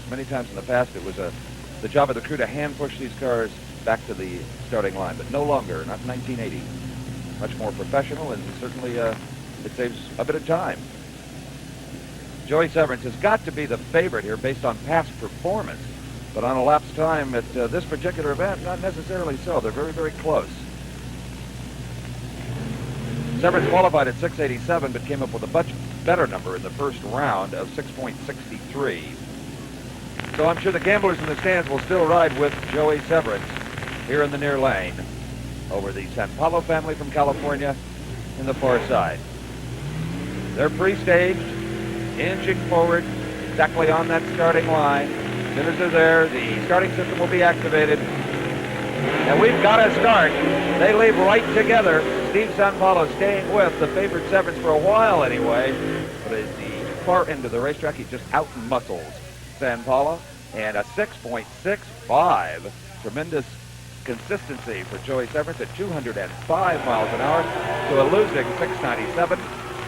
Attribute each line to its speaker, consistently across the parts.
Speaker 1: Many times in the past, it was the job of the crew to hand push these cars back to the starting line, but no longer, not in 1980. Much more professional, and certainly it saves a bit of time. Joey Severance has got to be the favorite here based on past performance, but on elapsed time at this particular event, not necessarily so. They're very, very close. Severance qualified at 687, but came up with a much better number in the first round of 6.63. So I'm sure the gamblers in the stands will still ride with Joey Severance here in the near lane over the San Paulo family from California in the far side. They're pre-staged, inching forward, exactly on that starting line. As soon as they're there, the starting system will be activated. And we've got to start. They leave right together. Steve San Paulo staying with the favorite Severance for a while anyway. But at the far end of the racetrack, he just out-muscles San Paulo. And a 6.65. Tremendous consistency for Joey Severance at 205 miles an hour to a losing 697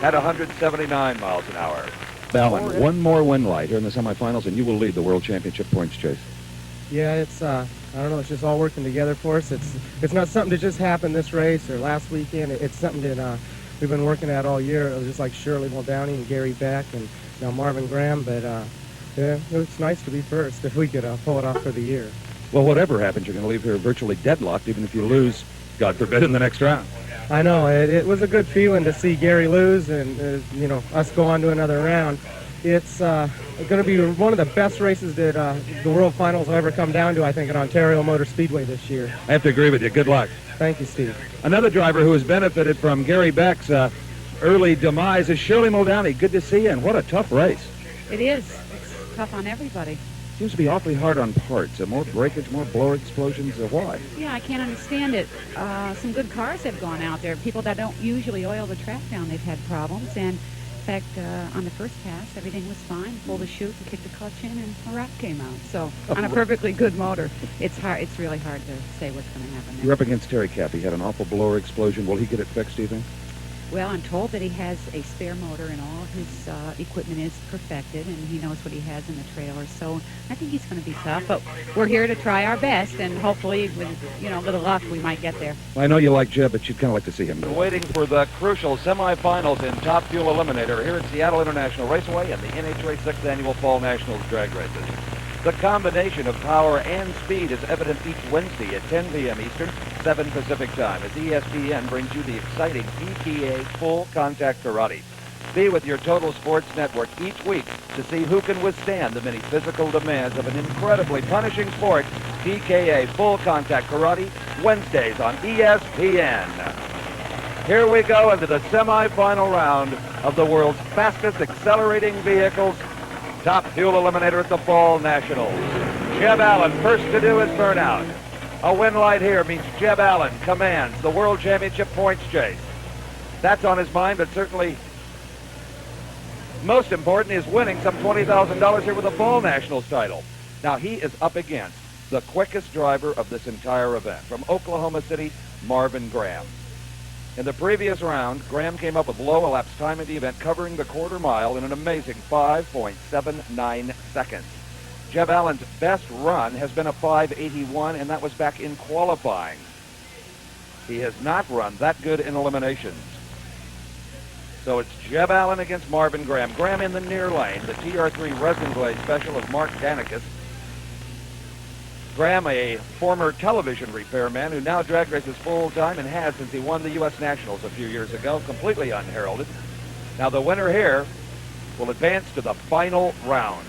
Speaker 1: at 179 miles an hour.
Speaker 2: Allen, one more win light here in the semifinals, and you will lead the World Championship points chase.
Speaker 3: Yeah, it's I don't know, it's just all working together for us. It's not something that just happened this race or last weekend. It's something that we've been working at all year. It was just like Shirley Muldowney and Gary Beck and now Marvin Graham, but yeah, it's nice to be first if we could pull it off for the year.
Speaker 2: Well, whatever happens, you're going to leave here virtually deadlocked, even if you lose, God forbid, in the next round.
Speaker 3: I know. It was a good feeling to see Gary lose and, you know, us go on to another round. It's going to be one of the best races that the World Finals will ever come down to, I think, at Ontario Motor Speedway this year.
Speaker 2: I have to agree with you. Good luck.
Speaker 3: Thank you, Steve.
Speaker 2: Another driver who has benefited from Gary Beck's early demise is Shirley Muldowney. Good to see you, and what a tough race.
Speaker 4: It is. It's tough on everybody.
Speaker 2: Seems to be awfully hard on parts. More breakage, more blower explosions. Why?
Speaker 4: Yeah, I can't understand it. Some good cars have gone out there. People that don't usually oil the track down, they've had problems. And in fact, on the first pass, everything was fine. Pulled the chute and kicked the clutch in, and a wrap came out. So on a perfectly good motor, it's hard. It's really hard to say what's going to happen there.
Speaker 2: You're up against Terry Capp. He had an awful blower explosion. Will he get it fixed, do you think?
Speaker 4: Well, I'm told that he has a spare motor and all of his equipment is perfected, and he knows what he has in the trailer. So I think he's going to be tough, but we're here to try our best, and hopefully with, you know, a little luck, we might get there.
Speaker 2: Well, I know you like Jeb, but you'd kind of like to see him.
Speaker 1: Waiting for the crucial semifinals in Top Fuel Eliminator here at Seattle International Raceway and the NHRA 6th Annual Fall Nationals drag races. The combination of power and speed is evident each Wednesday at 10 p.m. Eastern, 7 Pacific Time, as ESPN brings you the exciting PTA Full Contact Karate. Be with your Total Sports Network each week to see who can withstand the many physical demands of an incredibly punishing sport. PKA Full Contact Karate, Wednesdays on ESPN. Here we go into the semifinal round of the world's fastest accelerating vehicles. Top Fuel Eliminator at the Fall Nationals. Jeb Allen first to do his burnout. A win light here means Jeb Allen commands the World Championship points chase. That's on his mind, but certainly most important is winning some $20,000 here with the Fall Nationals title. Now he is up against the quickest driver of this entire event from Oklahoma City, Marvin Graham. In the previous round, Graham came up with low elapsed time in the event, covering the quarter mile in an amazing 5.79 seconds. Jeb Allen's best run has been a 5.81, and that was back in qualifying. He has not run that good in eliminations. So it's Jeb Allen against Marvin Graham. Graham in the near lane, the TR3 resin glaze special of Mark Danicus. Graham, a former television repairman who now drag races full-time and has since he won the U.S. Nationals a few years ago, completely unheralded. Now the winner here will advance to the final round.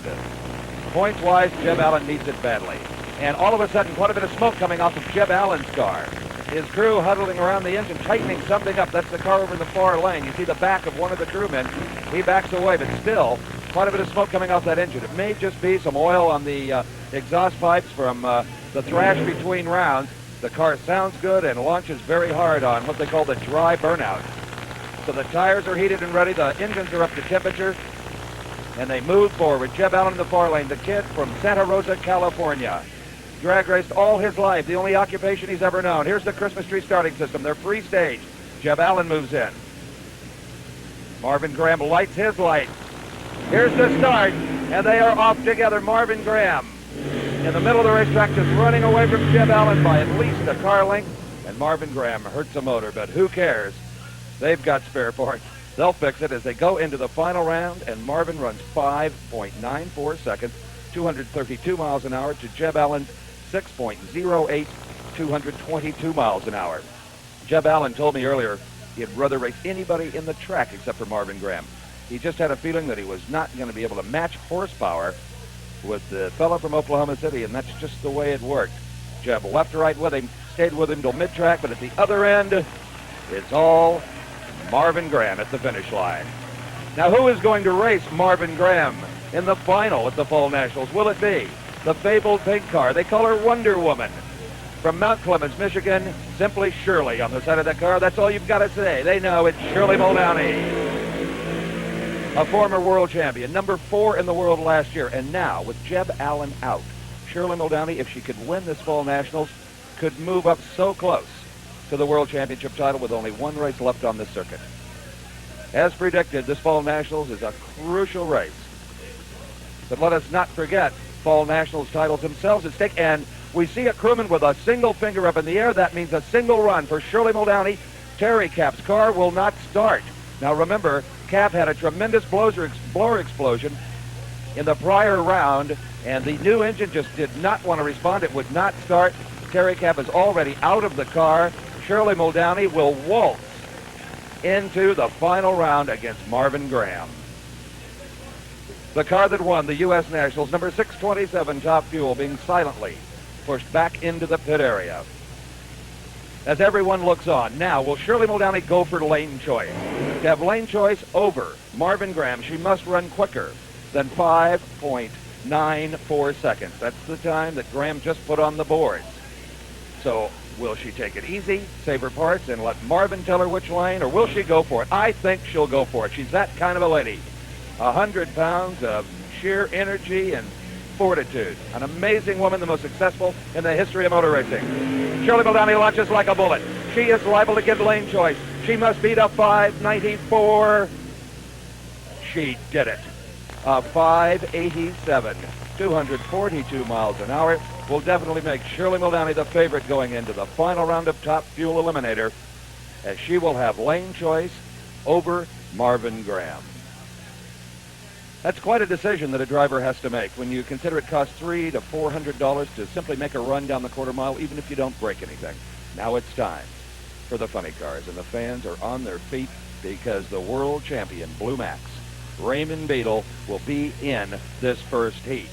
Speaker 1: Points-wise, Jeb Allen needs it badly. And all of a sudden, quite a bit of smoke coming off of Jeb Allen's car. His crew huddling around the engine, tightening something up. That's the car over in the far lane. You see the back of one of the crewmen. He backs away, but still, quite a bit of smoke coming off that engine. It may just be some oil on the exhaust pipes from the thrash between rounds. The car sounds good and launches very hard on what they call the dry burnout. So the tires are heated and ready. The engines are up to temperature. And they move forward. Jeb Allen in the far lane, the kid from Santa Rosa, California. Drag raced all his life, the only occupation he's ever known. Here's the Christmas tree starting system. They're free-staged. Jeb Allen moves in. Marvin Graham lights his light. Here's the start. And they are off together. Marvin Graham in the middle of the racetrack, just running away from Jeb Allen by at least a car length. And Marvin Graham hurts a motor, but who cares? They've got spare parts. They'll fix it as they go into the final round, and Marvin runs 5.94 seconds, 232 miles an hour, to Jeb Allen's 6.08, 222 miles an hour. Jeb Allen told me earlier he'd rather race anybody in the track except for Marvin Graham. He just had a feeling that he was not going to be able to match horsepower with the fellow from Oklahoma City, and that's just the way it worked. Jeb left to right with him, stayed with him till mid-track, but at the other end, it's all Marvin Graham at the finish line. Now, who is going to race Marvin Graham in the final at the Fall Nationals? Will it be the fabled pink car? They call her Wonder Woman. From Mount Clemens, Michigan, simply Shirley on the side of that car. That's all you've got to say. They know it's Shirley Muldowney, a former world champion, number 4 in the world last year. And now, with Jeb Allen out, Shirley Muldowney, if she could win this Fall Nationals, could move up so close to the World Championship title with only one race left on the circuit. As predicted, this Fall Nationals is a crucial race. But let us not forget, Fall Nationals titles themselves at stake, and we see a crewman with a single finger up in the air. That means a single run for Shirley Muldowney. Terry Cap's car will not start. Now remember, Cap had a tremendous blower explosion in the prior round, and the new engine just did not want to respond. It would not start. Terry Cap is already out of the car. Shirley Muldowney will waltz into the final round against Marvin Graham. The car that won the U.S. Nationals, number 627, Top Fuel, being silently pushed back into the pit area. As everyone looks on, now will Shirley Muldowney go for lane choice? To have lane choice over Marvin Graham, she must run quicker than 5.94 seconds. That's the time that Graham just put on the boards. So will she take it easy, save her parts, and let Marvin tell her which lane, or will she go for it? I think she'll go for it. She's that kind of a lady. 100 pounds of sheer energy and fortitude. An amazing woman, the most successful in the history of motor racing. Shirley Muldowney launches like a bullet. She is liable to give lane choice. She must beat a 5.94. She did it. A 5.87, 242 miles an hour, will definitely make Shirley Muldowney the favorite going into the final round of Top Fuel Eliminator, as she will have lane choice over Marvin Graham. That's quite a decision that a driver has to make when you consider it costs $300 to $400 to simply make a run down the quarter mile, even if you don't break anything. Now it's time for the funny cars, and the fans are on their feet because the world champion, Blue Max, Raymond Beadle, will be in this first heat.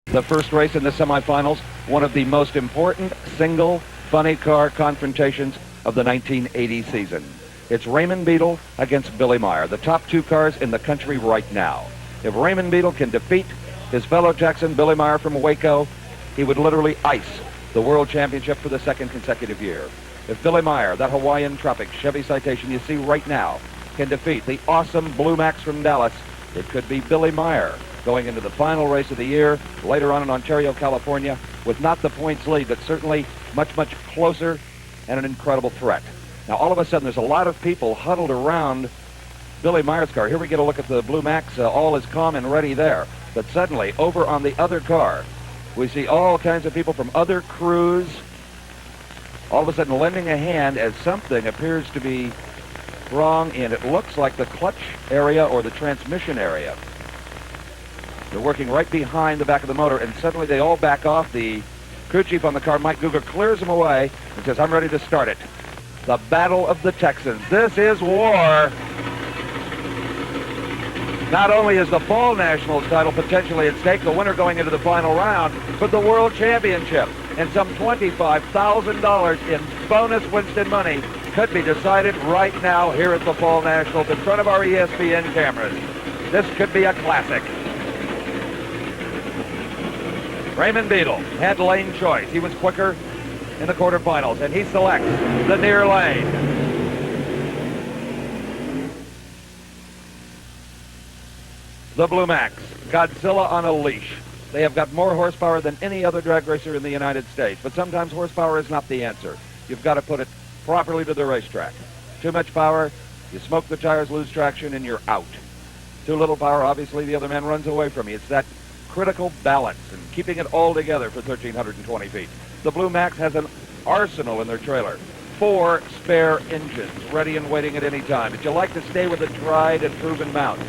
Speaker 1: The first race in the semifinals, one of the most important single funny car confrontations of the 1980 season. It's Raymond Beadle against Billy Meyer, the top 2 cars in the country right now. If Raymond Beadle can defeat his fellow Texan, Billy Meyer from Waco, he would literally ice the World Championship for the 2nd consecutive year. If Billy Meyer, that Hawaiian Tropic Chevy Citation you see right now, can defeat the awesome Blue Max from Dallas, it could be Billy Meyer going into the final race of the year later on in Ontario, California, with not the points lead, but certainly much, much closer and an incredible threat. Now, all of a sudden, there's a lot of people huddled around Billy Meyer's car. Here we get a look at the Blue Max. All is calm and ready there. But suddenly, over on the other car, we see all kinds of people from other crews all of a sudden lending a hand as something appears to be wrong, and it looks like the clutch area or the transmission area. They're working right behind the back of the motor, and suddenly they all back off. The crew chief on the car, Mike Guger, clears them away and says, "I'm ready to start it." The Battle of the Texans. This is war. Not only is the Fall Nationals title potentially at stake, the winner going into the final round, but the World Championship and some $25,000 in bonus Winston money could be decided right now here at the Fall Nationals in front of our ESPN cameras. This could be a classic. Raymond Beadle had lane choice. He was quicker in the quarterfinals, and he selects the near lane. The Blue Max, Godzilla on a leash. They have got more horsepower than any other drag racer in the United States, but sometimes horsepower is not the answer. You've got to put it properly to the racetrack. Too much power, you smoke the tires, lose traction, and you're out. Too little power, obviously, the other man runs away from you. It's that critical balance and keeping it all together for 1,320 feet. The Blue Max has an arsenal in their trailer. 4 spare engines ready and waiting at any time. But you like to stay with a tried and proven mount.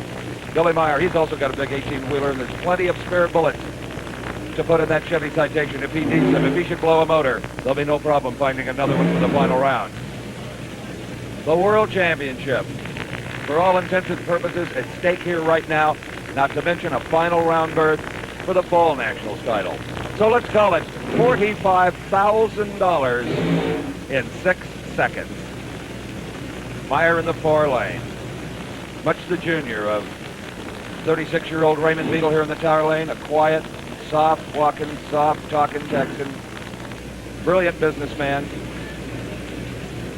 Speaker 1: Billy Meyer, he's also got a big 18-wheeler, and there's plenty of spare bullets to put in that Chevy Citation if he needs them. If he should blow a motor, there'll be no problem finding another one for the final round. The World Championship, for all intents and purposes, at stake here right now, not to mention a final round berth for the Fall Nationals title. So let's call it $45,000 in 6 seconds. Meyer in the far lane. Much the junior of 36-year-old Raymond Beadle here in the tower lane, a quiet, soft-walking, soft-talking Texan. Brilliant businessman.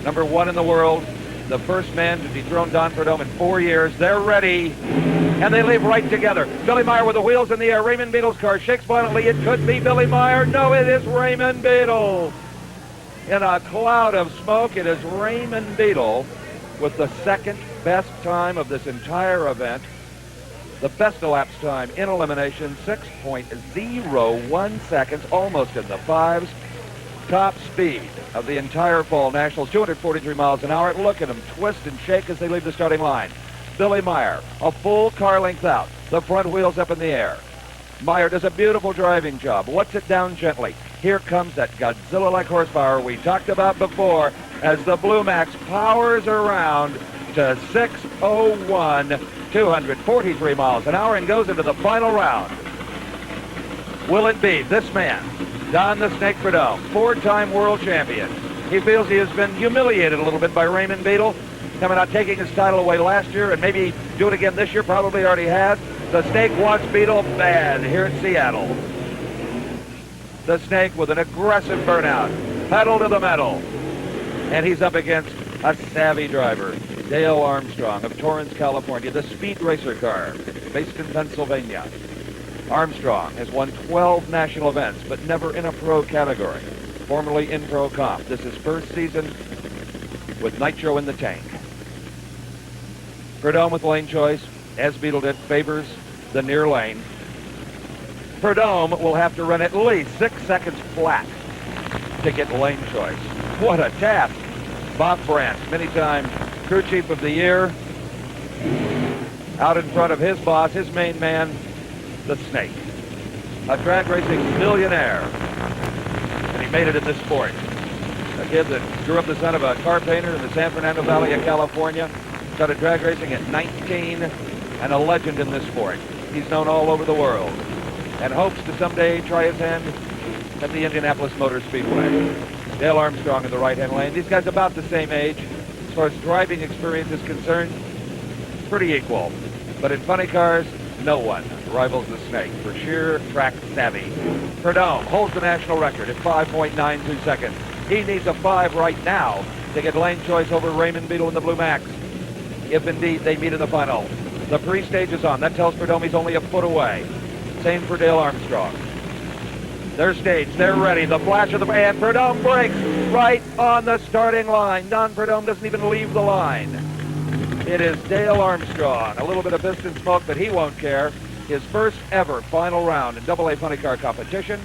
Speaker 1: Number 1 in the world. The first man to dethrone Don Prudhomme in 4 years. They're ready, and they leave right together. Billy Meyer with the wheels in the air. Raymond Beadle's car shakes violently. It could be Billy Meyer. No, it is Raymond Beadle. In a cloud of smoke, it is Raymond Beadle with the second best time of this entire event. The best elapsed time in elimination, 6.01 seconds, almost in the fives. Top speed of the entire Fall Nationals, 243 miles an hour. Look at them twist and shake as they leave the starting line. Billy Meyer, a full car length out, the front wheels up in the air. Meyer does a beautiful driving job, lets it down gently. Here comes that Godzilla-like horsepower we talked about before as the Blue Max powers around to 6:01, 243 miles an hour, and goes into the final round. Will it be this man, Don the Snake Prudhomme, 4-time world champion? He feels he has been humiliated a little bit by Raymond Beadle, coming out taking his title away last year, and maybe do it again this year, probably already has. The Snake wants Beadle bad here in Seattle. The Snake with an aggressive burnout, pedal to the metal. And he's up against a savvy driver, Dale Armstrong of Torrance, California, the speed racer car, based in Pennsylvania. Armstrong has won 12 national events, but never in a pro category, formerly in pro comp. This is first season with nitro in the tank. Prudhomme with lane choice, as Beadle did, favors the near lane. Prudhomme will have to run at least 6 seconds flat to get lane choice. What a task. Bob Brandt, many-time crew chief of the year, out in front of his boss, his main man, the Snake, a drag racing millionaire, and he made it in this sport. A kid that grew up the son of a car painter in the San Fernando Valley of California, started drag racing at 19, and a legend in this sport. He's known all over the world, and hopes to someday try his hand at the Indianapolis Motor Speedway. Dale Armstrong in the right-hand lane. These guys about the same age. As far as driving experience is concerned, pretty equal. But in funny cars, no one rivals the Snake for sheer track savvy. Prudhomme holds the national record at 5.92 seconds. He needs a 5 right now to get lane choice over Raymond Beadle in the Blue Max, if indeed they meet in the final. The pre-stage is on. That tells Prudhomme he's only a foot away. Same for Dale Armstrong. They're staged. They're ready. The flash of the... And Prudhomme breaks right on the starting line. Don Prudhomme doesn't even leave the line. It is Dale Armstrong. A little bit of piston smoke, but he won't care. His first ever final round in AA funny car competition.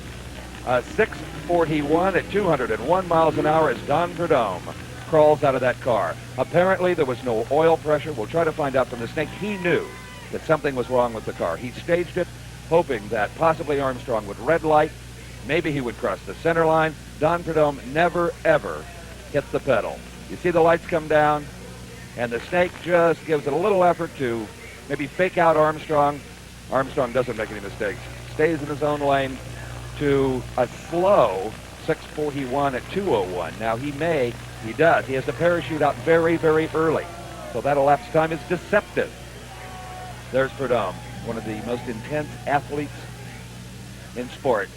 Speaker 1: 6:41 at 201 miles an hour as Don Prudhomme crawls out of that car. Apparently there was no oil pressure. We'll try to find out from the Snake. He knew that something was wrong with the car. He staged it, hoping that possibly Armstrong would red light. Maybe he would cross the center line. Don Prudhomme never, ever hit the pedal. You see the lights come down, and the Snake just gives it a little effort to maybe fake out Armstrong. Armstrong doesn't make any mistakes. Stays in his own lane to a slow 6:41 at 2:01. Now he does. He has to parachute out very, very early. So that elapsed time is deceptive. There's Prudhomme, one of the most intense athletes in sports.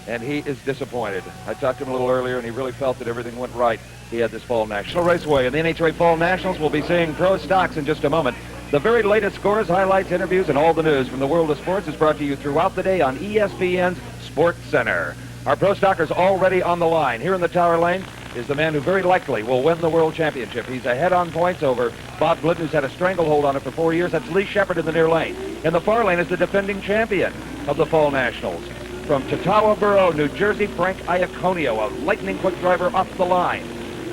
Speaker 1: And he is disappointed. I talked to him a little earlier, and he really felt that everything went right. He had this Fall National Raceway. And the NHRA Fall Nationals will be seeing pro stocks in just a moment. The very latest scores, highlights, interviews, and all the news from the world of sports is brought to you throughout the day on ESPN's Sports Center. Our pro stockers already on the line. Here in the tower lane, is the man who very likely will win the World Championship. He's ahead on points over Bob Glidden, who's had a stranglehold on it for 4 years. That's Lee Shepard in the near lane. In the far lane is the defending champion of the Fall Nationals. From Chautauqua Borough, New Jersey, Frank Iaconio, a lightning quick driver off the line.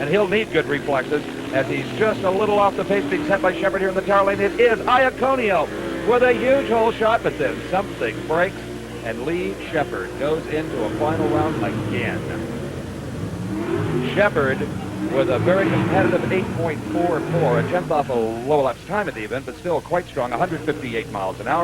Speaker 1: And he'll need good reflexes as he's just a little off the pace being set by Shepard here in the tar lane. It is Iaconio with a huge hole shot, but then something breaks, and Lee Shepard goes into a final round again. Shepard with a very competitive 8.44, a tenth off a low elapsed time at the event, but still quite strong, 158 miles an hour.